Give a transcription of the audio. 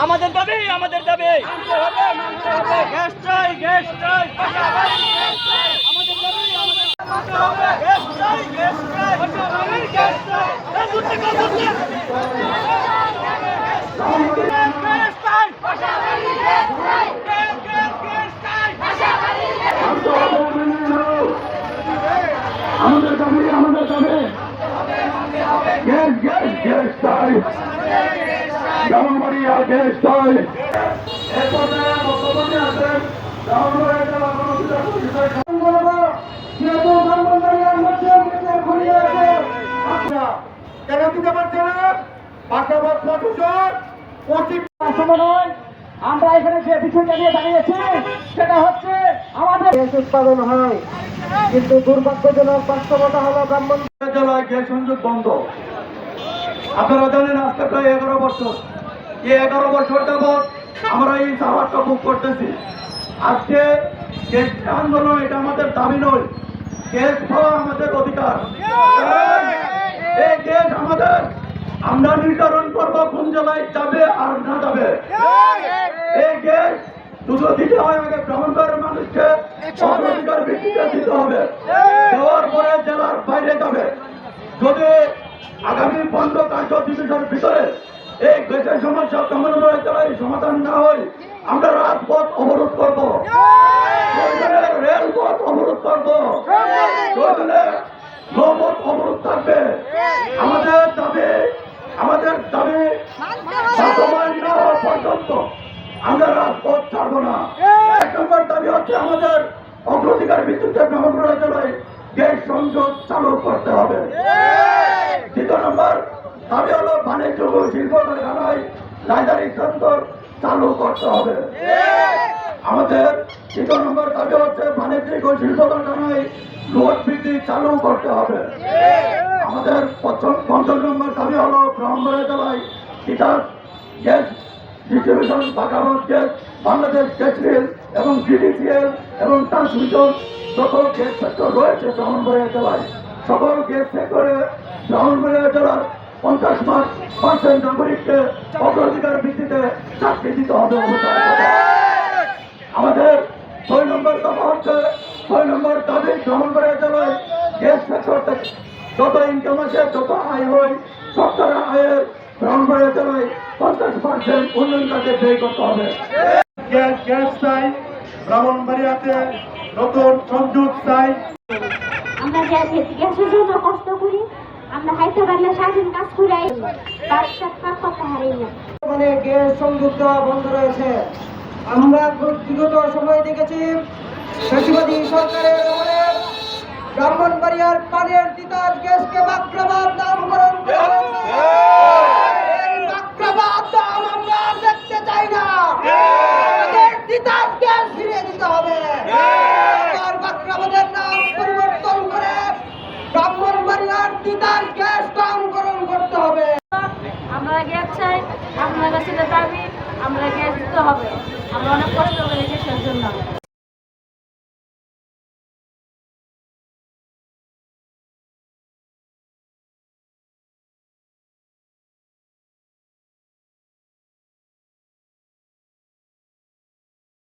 আমাদের দাবি আমাদের দাবি গ্যাস চাই গ্যাস চাই আমাদের দাবি আমাদের গ্যাস চাই গ্যাস চাই গ্যাস চাই আমাদের দাবি আমাদের দাবি গ্যাস গ্যাস গ্যাস চাই ব্রাহ্মণবাড়িয়া গ্যাস চাই কেন দিতে পারছে না পাশাপাশ আমরা এখানে যে বিষয়টা নিয়ে দাঁড়িয়েছি সেটা হচ্ছে আমাদের গ্যাস উৎপাদন হয়, কিন্তু দুর্ভাগ্যজনক বাস্তবতা হলো ব্রাহ্মণবাড়িয়া জেলায় গ্যাস সংযোগ বন্ধ। আপনারা জানেন আজকে প্রায় 11 বছর, এই 11 বছর যাবৎ আমরা এই সাহায্য বুক করতেছি। আজকে গ্যাস আন্দোলন এটা আমাদের দাবি নয়, গ্যাস পাওয়া আমাদের অধিকার। এই গ্যাস আমাদের, আমরা নির্ধারণ করবো কোন জেলায় যাবে আর না যাবে। এই গ্যাস শুধু দিতে হয় আগে ব্রাহ্মণবাড়িয়ার মানুষকে অগ্রাধিকার ভিত্তিতে দিতে হবে, দেওয়ার পরে জেলার বাইরে যাবে। যদি আগামী 15 কার্য দিবসের ভিতরে এই গ্যাসের সমস্যা ব্রাহ্মণবাড়িয়া জেলায় সমাধান না হয় আমরা রাজপথ অবরোধ করবো, রেলপথ অবরোধ করবো, নৌপথ অবরোধ থাকবে। আমাদের দাবি বাস্তবায়ন না হওয়া পর্যন্ত আমরা রাজপথ ছাড়বো না। 1 নম্বর দাবি হচ্ছে আমাদের অগ্রাধিকার ভিত্তিতে ব্রাহ্মণবাড়িয়া জেলায় গ্যাস সংযোগ চালু করতে হবে। 2 নম্বর দাবি হলো বাণিজ্য ও শিল্প কারখানায় লাইব্রেরি সেন্টার চালু করতে হবে। আমাদের 3 নম্বর দাবি হচ্ছে বাণিজ্যিক ও শিল্প কারখানায় লোড বৃদ্ধি চালু করতে হবে। আমাদের 5 নম্বর দাবি হলো ব্রাহ্মণবাড়িয়া জেলায় Titas gas distribution, Bangladesh gas, Bangladesh gas rail এবং জিডিসিএল এবং ট্রান্সমিশন যত গ্যাস সেক্টর রয়েছে ব্রাহ্মণবাড়িয়া জেলায়, সকল গ্যাস সেক্টরে ব্রাহ্মণবাড়িয়া জেলার 50% নাগরিককে অগ্রাধিকার ভিত্তিতে চাকরি দিতে হবে। আমাদের 6 নম্বর দাবি হচ্ছে 6 নম্বর দাবি ব্রাহ্মণবাড়িয়া জেলায় গ্যাস সেক্টর থেকে যত ইনকাম আছে, যত আয় হয়, সরকার আয়ের ব্রাহ্মণবাড়িয়া জেলায় 50% উন্নয়ন কাজে ব্যয় করতে হবে। গ্যাস চাই, ব্রাহ্মণবাড়িয়াতে নতুন সংযোগ চাই। আমরা গ্যাসের জন্য কষ্ট করি, আমরা হাইতে পারলে সারাদিন কাজ করে করতে হারাই না। মানে গ্যাস সংযোগ দেওয়া বন্ধ রয়েছে। আমরা বিগত সময় দেখেছি ফ্যাসিবাদী সরকারের আমলে ব্রাহ্মণবাড়িয়ার পানির তিতাস গ্যাসকে বাক্যবাদ নামকরণ করা হয়েছে।